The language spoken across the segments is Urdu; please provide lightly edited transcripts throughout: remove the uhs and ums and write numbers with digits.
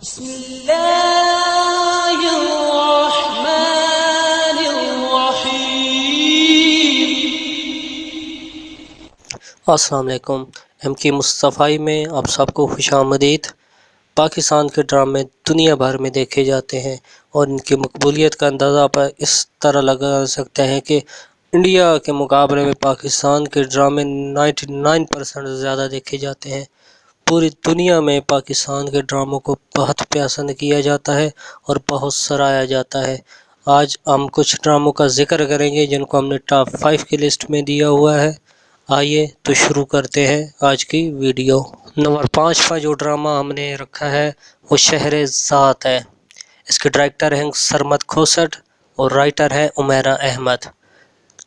بسم اللہ الرحمن الرحیم۔ السلام علیکم۔ ایم کی مصطفی میں آپ سب کو خوش آمدید۔ پاکستان کے ڈرامے دنیا بھر میں دیکھے جاتے ہیں اور ان کی مقبولیت کا اندازہ آپ اس طرح لگا سکتے ہیں کہ انڈیا کے مقابلے میں پاکستان کے ڈرامے 99% زیادہ دیکھے جاتے ہیں۔ پوری دنیا میں پاکستان کے ڈراموں کو بہت پسند کیا جاتا ہے اور بہت سراہا جاتا ہے۔ آج ہم کچھ ڈراموں کا ذکر کریں گے جن کو ہم نے ٹاپ 5 کی لسٹ میں دیا ہوا ہے۔ آئیے تو شروع کرتے ہیں آج کی ویڈیو۔ نمبر 5 پر جو ڈرامہ ہم نے رکھا ہے وہ شہرزاد ہے۔ اس کے ڈائریکٹر ہیں سرمد کھوسٹ اور رائٹر ہے عمیرہ احمد،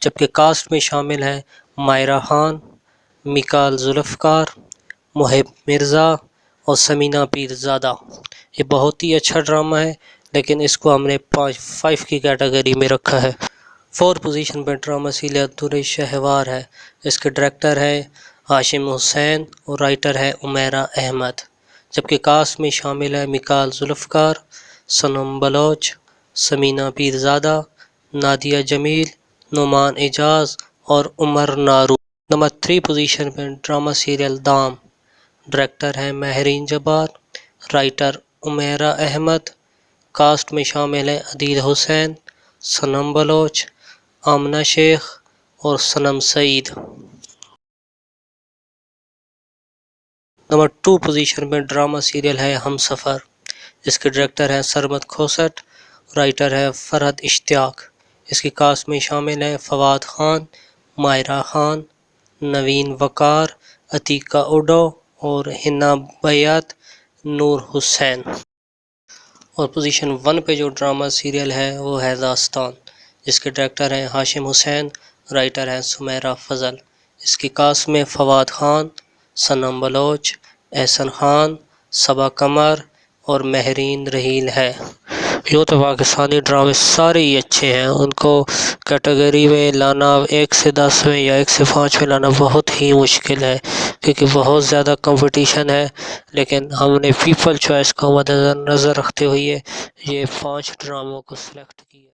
جبکہ کاسٹ میں شامل ہیں مائرہ خان، میکال ذوالفقار، محب مرزا اور سمینہ پیرزادہ۔ یہ بہت ہی اچھا ڈرامہ ہے، لیکن اس کو ہم نے 5 کی کیٹیگری میں رکھا ہے۔ 4 پوزیشن پر ڈرامہ سیریل دور شہوار ہے۔ اس کے ڈائریکٹر ہے ہاشم حسین اور رائٹر ہے عمیرہ احمد، جبکہ کاسٹ میں شامل ہے میکال ذوالفقار، صنم بلوچ، سمینہ پیرزادہ، نادیہ جمیل، نعمان اعجاز اور عمر نارو۔ نمبر 3 پوزیشن پر ڈرامہ سیریل دام، ڈائریکٹر ہے مہرین جبار، رائٹر عمیرہ احمد، کاسٹ میں شامل ہے عدیل حسین، صنم بلوچ، آمنہ شیخ اور صنم سعید۔ نمبر 2 پوزیشن پر ڈرامہ سیریل ہے ہم سفر، جس کے ڈائریکٹر ہیں سرمد کھوسٹ، رائٹر ہے فرحت اشتیاق۔ اس کی کاسٹ میں شامل ہیں فواد خان، مائرہ خان، نوین وقار، عتیقہ اوڈو اور حنا بیات نور حسین۔ اور پوزیشن 1 پہ جو ڈرامہ سیریل ہے وہ ہے داستان، جس کے ڈائریکٹر ہیں ہاشم حسین، رائٹر ہیں سمیرہ فضل۔ اس کی کاسٹ میں فواد خان، صنم بلوچ، احسن خان، صبا قمر اور مہرین رحیل ہے۔ یوں تو پاکستانی ڈرامے سارے ہی اچھے ہیں، ان کو کیٹیگری میں لانا 1 سے 10 میں یا 1 سے 5 میں لانا بہت ہی مشکل ہے، کیونکہ بہت زیادہ کمپٹیشن ہے۔ لیکن ہم نے پیپل چوائس کو مد نظر رکھتے ہوئے یہ 5 ڈراموں کو سلیکٹ کیا۔